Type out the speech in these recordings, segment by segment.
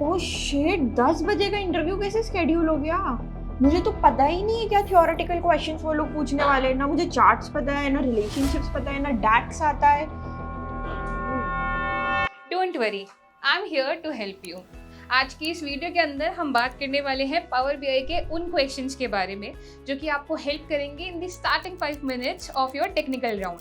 Oh shit, 10 बजे का interview कैसे स्केड्यूल हो गया? मुझे तो पता ही नहीं है क्या थ्योरेटिकल क्वेश्चंस वो लोग पूछने वाले हैं। ना मुझे चार्ट्स पता है, ना रिलेशनशिप्स पता है, ना डैक्स आता है। Don't worry, I am here to help you. आज की इस वीडियो के अंदर हम बात करने वाले हैं पावर बीआई के उन क्वेश्चंस के बारे में जो कि आपको हेल्प करेंगे in the starting 5 minutes of your technical round.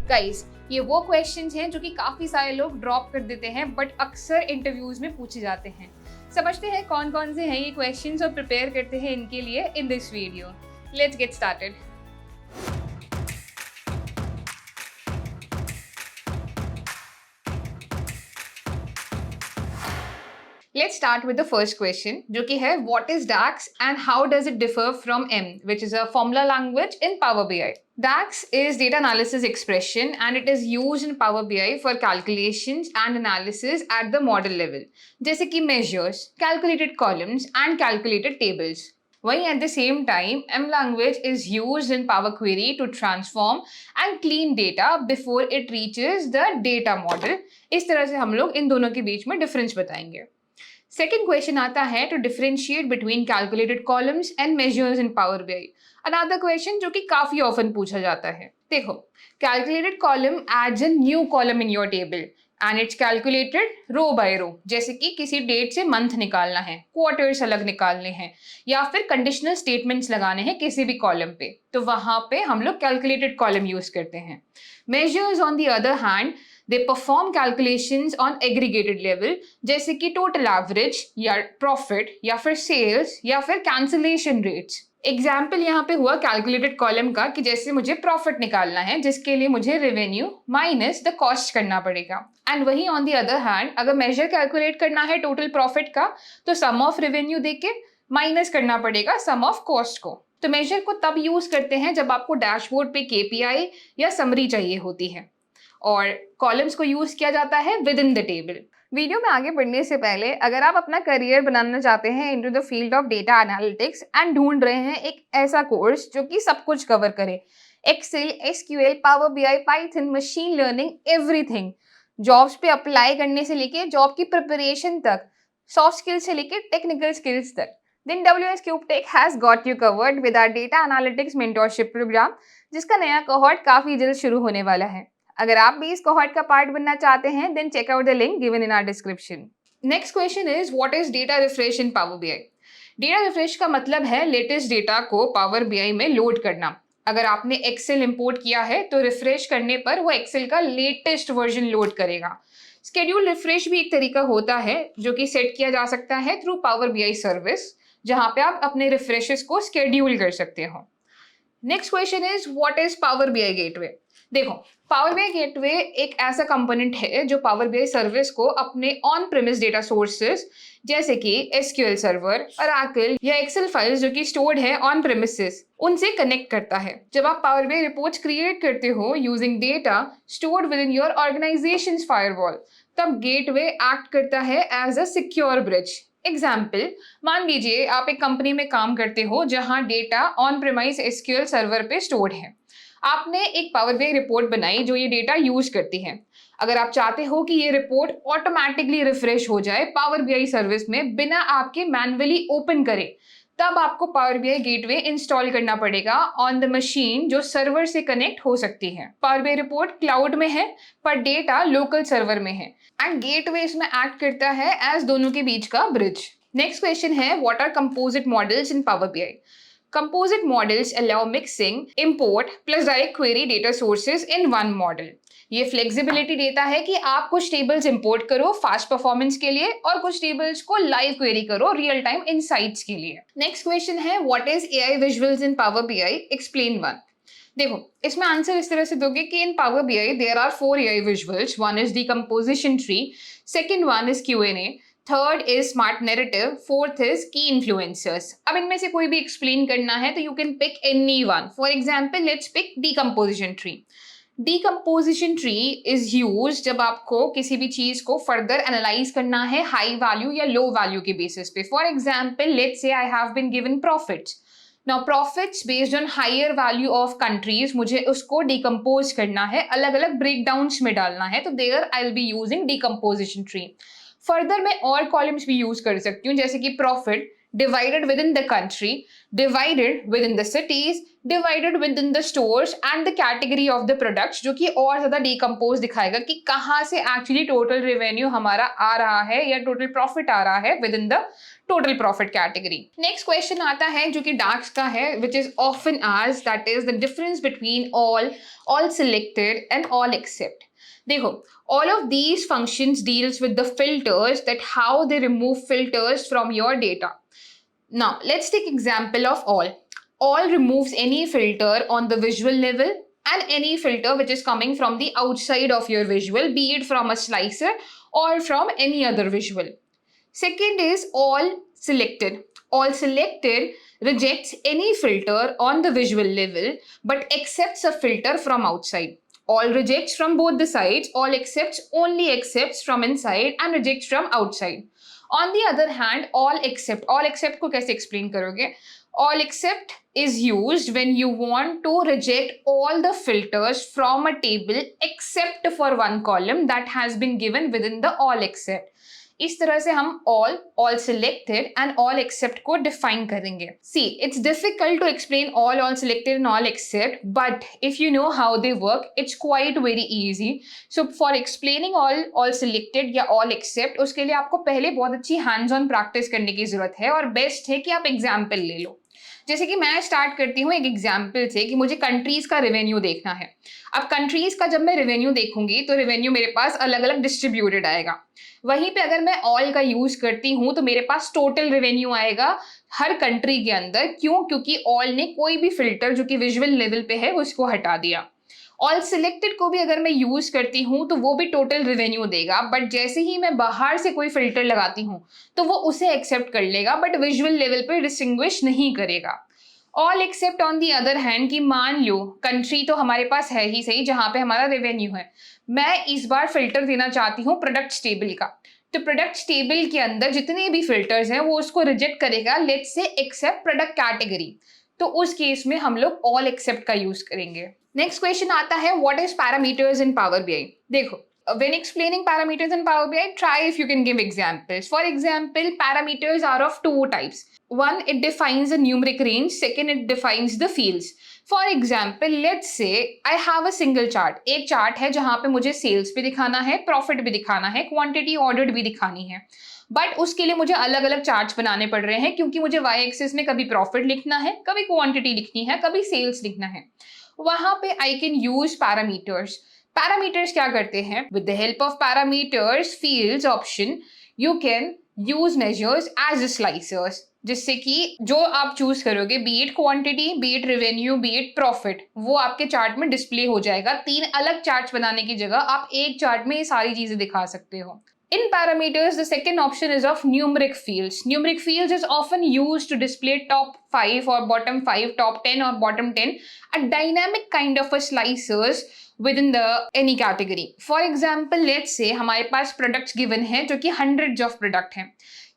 Guys, ये वो क्वेश्चंस हैं जो कि काफ़ी सारे लोग ड्रॉप कर देते हैं बट अक्सर इंटरव्यूज में पूछे जाते हैं। समझते हैं कौन कौन से हैं ये क्वेश्चंस और प्रिपेयर करते हैं इनके लिए in this video. Let's get started. Let's start with the first question, जो कि है what is DAX and how does it differ from M, which is a formula language in Power BI. DAX is data analysis expression and it is used in Power BI for calculations and analysis at the model level, जैसे कि measures, calculated columns and calculated tables. वहीं at the same time, M language is used in Power Query to transform and clean data before it reaches the data model. इस तरह से हम लोग इन दोनों के बीच में डिफरेंस बताएंगे। सेकेंड क्वेश्चन आता है to differentiate between calculated columns and measures in Power BI. Another question जो कि काफी ऑफन पूछा जाता है। देखो, calculated column adds a new column in your table and it's calculated row by row, जैसे कि किसी डेट से मंथ निकालना है, क्वार्टर्स अलग निकालने हैं या फिर कंडीशनल स्टेटमेंट्स लगाने हैं किसी भी कॉलम पे, तो वहां पे हम लोग कैलकुलेटेड कॉलम यूज करते हैं। Measures on the other hand they perform calculations on aggregated level, जैसे कि टोटल एवरेज या प्रॉफिट या फिर सेल्स या फिर कैंसिलेशन रेट्स। एग्जाम्पल यहाँ पे हुआ कैलकुलेटेड कॉलम का कि जैसे मुझे प्रॉफिट निकालना है जिसके लिए मुझे रेवेन्यू माइनस द कॉस्ट करना पड़ेगा। एंड वही ऑन द अदर हैंड अगर मेजर कैलकुलेट करना है टोटल प्रॉफिट का तो सम ऑफ रेवेन्यू देके माइनस करना पड़ेगा सम ऑफ कॉस्ट को। तो मेजर को तब यूज करते हैं जब आपको डैशबोर्ड पे केपीआई या समरी चाहिए होती है, और कॉलम्स को यूज किया जाता है with in the table. Video में आगे बढ़ने से पहले अगर आप अपना करियर बनाना चाहते हैं into the field of data analytics and ढूंढ रहे हैं एक ऐसा कोर्स जो कि सब कुछ कवर करे, Excel, SQL, Power BI, Python, machine learning, everything, jobs पे अप्लाई करने से लेके जॉब की प्रिपरेशन तक, सॉफ्ट स्किल्स से लेके टेक्निकल स्किल्स तक, then WS CubeTech has got you covered with our data analytics mentorship program, जिसका नया कोहॉर्ट काफी जल्द शुरू होने वाला है। अगर आप भी इस कोहॉर्ट का पार्ट बनना चाहते हैं then check out the link given in our description. Next question is what is data refresh in Power BI? Data refresh का मतलब है लेटेस्ट डेटा को पावर बीआई में लोड करना। अगर आपने एक्सेल इंपोर्ट किया है तो रिफ्रेश करने पर वो एक्सेल का लेटेस्ट वर्जन लोड करेगा। स्केड्यूल रिफ्रेश भी एक तरीका होता है जो कि सेट किया जा सकता है थ्रू पावर बीआई सर्विस, जहां पे आप अपने रिफ्रेशेस को स्केड्यूल कर सकते हो। Next question is what is power BI gateway. देखो, पावर बीआई गेटवे एक ऐसा कंपोनेंट है जो पावर बीआई सर्विस को अपने ऑन प्रेमिस डेटा सोर्सेज जैसे कि एसक्यूएल सर्वर, ओरेकल या एक्सेल फाइल्स जो कि स्टोर्ड है ऑन प्रेमिसेस, उनसे कनेक्ट करता है। जब आप पावर बीआई रिपोर्ट्स क्रिएट करते हो using data stored within your organisation's firewall, तब गेटवे एक्ट करता है as a secure bridge. Example, मान लीजिए आप एक कंपनी में काम करते हो जहां data on premise SQL server पे स्टोर्ड है। आपने एक पावर बीआई रिपोर्ट बनाई जो ये डेटा यूज करती है। अगर आप चाहते हो कि ये रिपोर्ट ऑटोमेटिकली रिफ्रेश हो जाए पावर बीआई सर्विस में बिना आपके मैन्युअली ओपन करे, तब आपको पावर बीआई गेटवे इंस्टॉल करना पड़ेगा ऑन द मशीन जो सर्वर से कनेक्ट हो सकती है। पावर बीआई रिपोर्ट क्लाउड में है पर डेटा लोकल सर्वर में है एंड गेटवे इसमें एक्ट करता है एज दोनों के बीच का ब्रिज। नेक्स्ट क्वेश्चन है what are composite models in Power BI. Composite models allow mixing, import plus direct query data sources in one model. ये फ्लेक्सिबिलिटी देता है कि आप कुछ टेबल्स इंपोर्ट करो फास्ट परफॉर्मेंस के लिए और कुछ टेबल्स को लाइव क्वेरी करो रियल टाइम इनसाइट्स के लिए। नेक्स्ट क्वेश्चन है what is AI visuals in Power BI, explain one. देखो, इसमें आंसर इस तरह से दोगे कि in Power BI there are 4 AI visuals. One is the composition tree, second one is Q and A, third is smart narrative, fourth is key influencers. अब इनमें से कोई भी एक्सप्लेन करना है तो you can pick any one. For example let's pick decomposition tree. Decomposition tree is use जब आपको किसी भी चीज को फर्दर एनालाइज करना है हाई वैल्यू या लो वैल्यू के बेसिस पे। For example let's say I have been given profits. Now profits based on higher value of countries, मुझे उसको डिकम्पोज करना है, अलग अलग ब्रेकडाउन्स में डालना है, तो there I will be using decomposition tree. Further मैं और कॉलम्स भी यूज कर सकती हूँ, जैसे कि profit divided within the country, divided within the cities, divided within the stores and the category of the products, जो कि और ज्यादा डिकम्पोज दिखाएगा कि कहाँ से एक्चुअली टोटल रेवेन्यू हमारा आ रहा है या टोटल प्रॉफिट आ रहा है with in the total profit category. Next question आता है जो कि डार्क्स का है, which is often asked, that is the difference between all selected and all except। देखो, all of these functions deals with the filters, that how they remove filters from your data. Now let's take example of all. All removes any filter on the visual level and any filter which is coming from the outside of your visual, be it from a slicer or from any other visual. Second is all selected. All selected rejects any filter on the visual level but accepts a filter from outside. All rejects from both the sides, all only accepts from inside and rejects from outside. On the other hand, all except को कैसे explain करोगे? All except is used when you want to reject all the filters from a table except for one column that has been given within the all except. इस तरह से हम all selected and all except को define करेंगे। See, it's difficult to explain all selected and all except, but if you know how they work, it's quite very easy. So for explaining all selected या all except, उसके लिए आपको पहले बहुत अच्छी hands on practice करने की जरूरत है, और बेस्ट है कि आप एग्जाम्पल ले लो। जैसे कि मैं स्टार्ट करती हूँ एक एग्जाम्पल से कि मुझे कंट्रीज का रेवेन्यू देखना है। अब कंट्रीज का जब मैं रेवेन्यू देखूंगी तो रेवेन्यू मेरे पास अलग अलग डिस्ट्रीब्यूटेड आएगा। वहीं पे अगर मैं ऑल का यूज करती हूँ तो मेरे पास टोटल रेवेन्यू आएगा हर कंट्री के अंदर। क्यों? क्योंकि ऑल ने कोई भी फिल्टर जो कि विजुअल लेवल पे है उसको हटा दिया। ऑल सिलेक्टेड को भी अगर मैं यूज करती हूँ तो वो भी टोटल रेवेन्यू देगा, बट जैसे ही मैं बाहर से कोई फिल्टर लगाती हूँ तो वो उसे एक्सेप्ट कर लेगा, बट विजुअल लेवल पे डिस्टिंग्विश नहीं करेगा। All except on the other hand कि मान लो कंट्री तो हमारे पास है ही सही जहां पे हमारा रेवेन्यू है, मैं इस बार फिल्टर देना चाहती हूँ प्रोडक्ट्स टेबल का, तो प्रोडक्ट्स टेबल के अंदर जितने भी फिल्टर्स हैं वो उसको रिजेक्ट करेगा, let's say accept product category. तो उस केस में हम लोग ऑल एक्सेप्ट का यूज करेंगे। नेक्स्ट क्वेश्चन आता है what is parameters in Power BI. देखो, when explaining parameters in Power BI, try if you can give examples. For example, parameters are of two types. One, it defines a numeric range. Second, it defines the fields. For example, let's say I have a single chart. एक chart है जहां पे मुझे sales भी दिखाना है, profit भी दिखाना है, क्वांटिटी ऑर्डर्ड भी दिखानी है, बट उसके लिए मुझे अलग अलग चार्ट्स बनाने पड़ रहे हैं क्योंकि मुझे वाई एक्सिस में कभी प्रॉफिट लिखना है, कभी क्वांटिटी लिखनी है, कभी सेल्स लिखना है। वहां पे I can use parameters. Parameters क्या करते हैं? With the help of parameters fields option you can use measures as slicers, जिससे कि जो आप चूज करोगे, be it quantity, be it revenue, be it profit, वो आपके चार्ट में डिस्प्ले हो जाएगा। 3 अलग चार्ट्स बनाने की जगह आप एक चार्ट में ये सारी चीजें दिखा सकते हो। In parameters, the second option is of numeric fields. Numeric fields is often used to display top 5 or bottom 5, top 10 or bottom 10, a dynamic kind of a slicers within the any category. For example, let's say हमारे पास products given हैं जो कि hundreds of product हैं।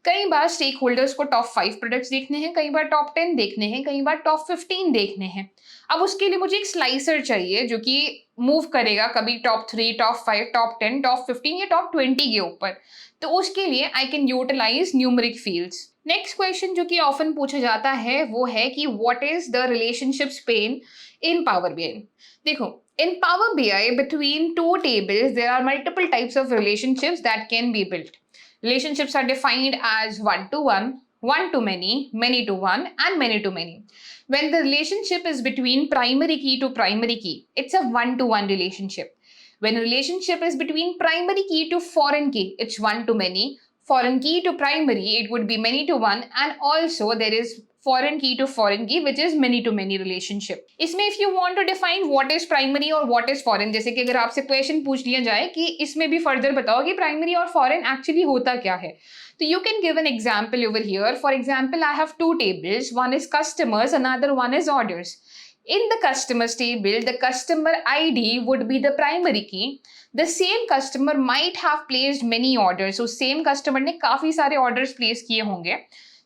कई बार stake holders को top 5 products देखने हैं, कई बार टॉप 10 देखने हैं, कई बार टॉप 15 देखने हैं। अब उसके लिए मुझे एक स्लाइसर चाहिए जो कि मूव करेगा कभी टॉप 3, टॉप 5, टॉप 10, टॉप 15 या टॉप 20 के ऊपर। तो उसके लिए I can utilise numeric fields. Next question जो कि ऑफन पूछा जाता है वो है कि what is the relationship span in Power BI. देखो, in Power BI between two tables there are multiple types of relationships that can be built. Relationships are defined as one-to-one, one-to-many, many-to-one, and many-to-many. When the relationship is between primary key to primary key, it's a one-to-one relationship. When a relationship is between primary key to foreign key, it's one-to-many. Foreign key to primary, it would be many-to-one, and also there is foreign key to foreign key, which is many-to-many relationship. इसमें if you want to define what is primary और what is foreign, जैसे कि अगर आपसे question पूछ लिया जाए कि इसमें भी फर्दर बताओ कि प्राइमरी और फॉरेन एक्चुअली होता क्या है, तो you can give an example over here. For example, I have 2 tables. One is customers, another one is orders. In the customers table, the customer ID would be the primary key. The same customer might have placed many orders. So same customer ने काफी सारे orders place किए होंगे,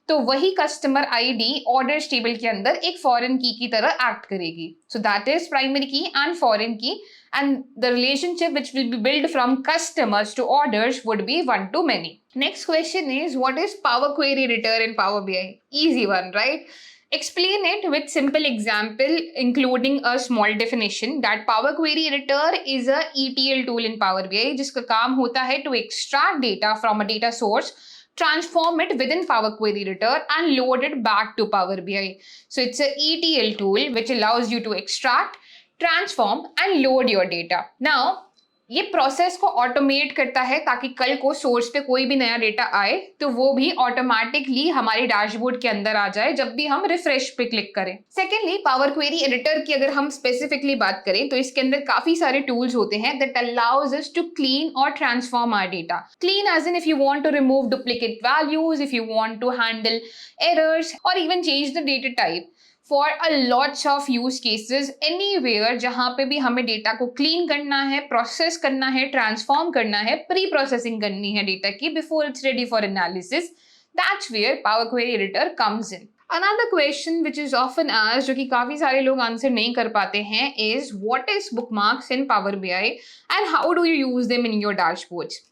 तो वही customer ID orders table के अंदर एक फॉरेन की तरह एक्ट करेगी। सो दैट इज प्राइमरी की एंड फॉरेन की and the relationship which will be built from customers to orders would be one to many. Next question is, what is Power Query Editor in Power BI? Easy one, right? Explain it with simple example, including a small definition that Power Query Editor is a ETL tool in Power BI जिसका काम होता है to extract data from a data source, transform it within Power Query Editor and load it back to Power BI. So it's a ETL tool which allows you to extract, transform and load your data. Now, ये process को automate करता है ताकि कल को source पे कोई भी नया डेटा आए तो वो भी ऑटोमेटिकली हमारे डैशबोर्ड के अंदर आ जाए जब भी हम रिफ्रेश पे क्लिक करें. सेकेंडली, पावर क्वेरी एडिटर की अगर हम स्पेसिफिकली बात करें तो इसके अंदर काफी सारे टूल्स होते हैं that allows us to clean और transform our data. Clean as in if you want to remove duplicate values, if you want to handle errors और even change the data type. For a lots of use cases anywhere जहां पे भी हमें data को clean करना है, process करना है, ट्रांसफॉर्म करना है, प्री प्रोसेसिंग करनी है डेटा की before it's ready for analysis, that's where Power Query Editor comes in. Another question which is often asked, जो कि काफी सारे लोग आंसर नहीं कर पाते हैं, is what is bookmarks in Power BI and how do you use them in your dashboards?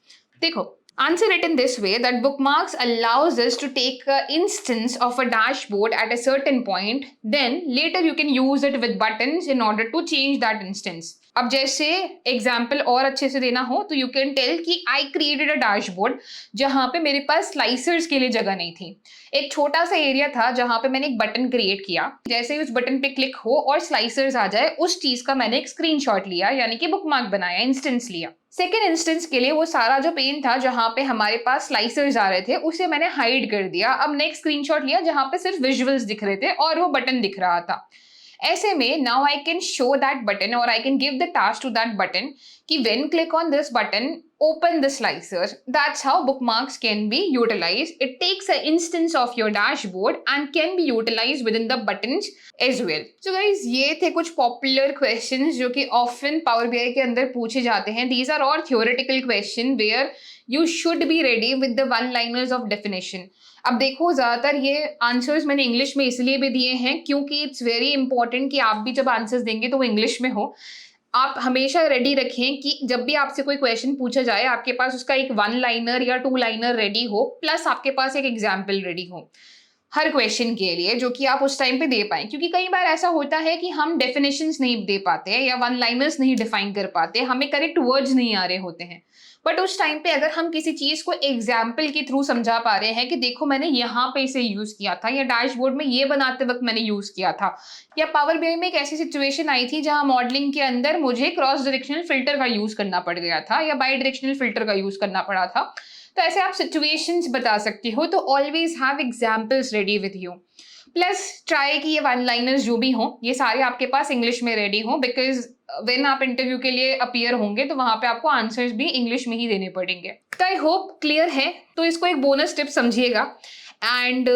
देखो, answer it in this way that bookmarks allows us to take an instance of a dashboard at a certain point, then later you can use it with buttons in order to change that instance. अब जैसे example और अच्छे से देना हो तो you can tell कि I created a dashboard जहां पे मेरे पास स्लाइसर्स के लिए जगह नहीं थी. एक छोटा सा एरिया था जहां पे मैंने एक बटन क्रिएट किया, जैसे ही उस बटन पे क्लिक हो और स्लाइसर्स आ जाए उस चीज का मैंने एक स्क्रीनशॉट लिया, यानी कि बुकमार्क बनाया, इंस्टेंस लिया. सेकेंड इंस्टेंस के लिए वो सारा जो पेन था जहां पे हमारे पास स्लाइसर्स आ रहे थे उसे मैंने हाइड कर दिया. अब नेक्स्ट स्क्रीनशॉट लिया जहां पे सिर्फ विजुअल्स दिख रहे थे और वो बटन दिख रहा था. ऐसे में now I can show that button और I can give the task to that button कि when click on this button open the slicer. That's how bookmarks can be utilized. It takes an instance of your dashboard and can be utilized within the buttons as well. So guys, ये थे कुछ popular questions जो कि often Power BI के अंदर पूछे जाते हैं. These are all theoretical questions where you should be ready with the one-liners of definition. अब देखो, ज़्यादातर ये आंसर्स मैंने इंग्लिश में इसलिए भी दिए हैं क्योंकि इट्स वेरी इंपॉर्टेंट कि आप भी जब आंसर्स देंगे तो वो इंग्लिश में हो. आप हमेशा रेडी रखें कि जब भी आपसे कोई क्वेश्चन पूछा जाए आपके पास उसका एक वन लाइनर या टू लाइनर रेडी हो, प्लस आपके पास एक एग्जाम्पल रेडी हो हर क्वेश्चन के लिए जो कि आप उस टाइम पे दे पाएं. क्योंकि कई बार ऐसा होता है कि हम डेफिनेशंस नहीं दे पाते या वन लाइनर्स नहीं डिफाइन कर पाते, हमें करेक्ट वर्ड्स नहीं आ रहे होते हैं. बट उस टाइम पे अगर हम किसी चीज को एग्जाम्पल के थ्रू समझा पा रहे हैं कि देखो मैंने यहाँ पे इसे यूज किया था, या डैशबोर्ड में ये बनाते वक्त मैंने यूज किया था, या पावर बीआई में एक ऐसी सिचुएशन आई थी जहां मॉडलिंग के अंदर मुझे क्रॉस डायरेक्शनल फिल्टर का यूज करना पड़ गया था या बाई डायरेक्शनल फिल्टर का यूज करना पड़ा था, तो ऐसे आप सिचुएशंस बता सकते हो. तो always have examples ready with you. Plus try कि ये वन लाइनर्स जो भी हों ये सारे आपके पास इंग्लिश में रेडी हों, बिकॉज व्हेन आप इंटरव्यू के लिए अपीयर होंगे तो वहां पे आपको आंसर्स भी इंग्लिश में ही देने पड़ेंगे. तो आई होप क्लियर है. तो इसको एक बोनस टिप समझिएगा एंड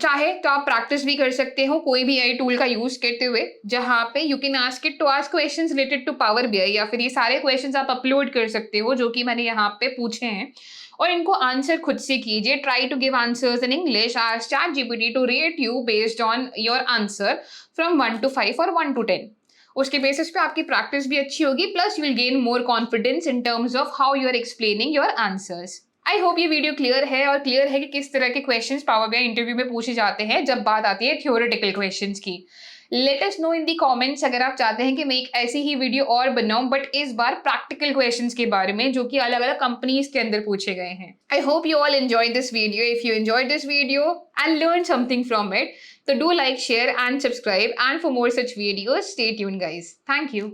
चाहे तो आप प्रैक्टिस भी कर सकते हो कोई भी आई टूल का यूज करते हुए जहां पे you can ask it to ask questions related to Power BI, या फिर ये सारे क्वेश्चंस आप अपलोड कर सकते हो जो कि मैंने यहाँ पे पूछे हैं और इनको आंसर खुद से कीजिए. Try to give answers in English. Ask ChatGPT to rate you based on your answer from 1 to 5 और 1 to 10. उसके बेसिस पे आपकी प्रैक्टिस भी अच्छी होगी, plus you will gain more confidence in terms of how you are explaining your answers. I hope ये video clear है और क्लियर है कि किस तरह के क्वेश्चंस पावर बीआई इंटरव्यू में पूछे जाते हैं जब बात आती है थ्योरेटिकल क्वेश्चंस की. लेट अस नो इन दी कमेंट्स अगर आप चाहते हैं कि मैं एक ऐसी ही वीडियो और बनाऊं बट इस बार प्रैक्टिकल क्वेश्चंस के बारे में जो कि अलग अलग कंपनीज के अंदर पूछे गए हैं. I hope you all enjoy this video. If you enjoy this video and learn something from it, so do like, share and subscribe, and for more such videos stay tuned guys. Thank you.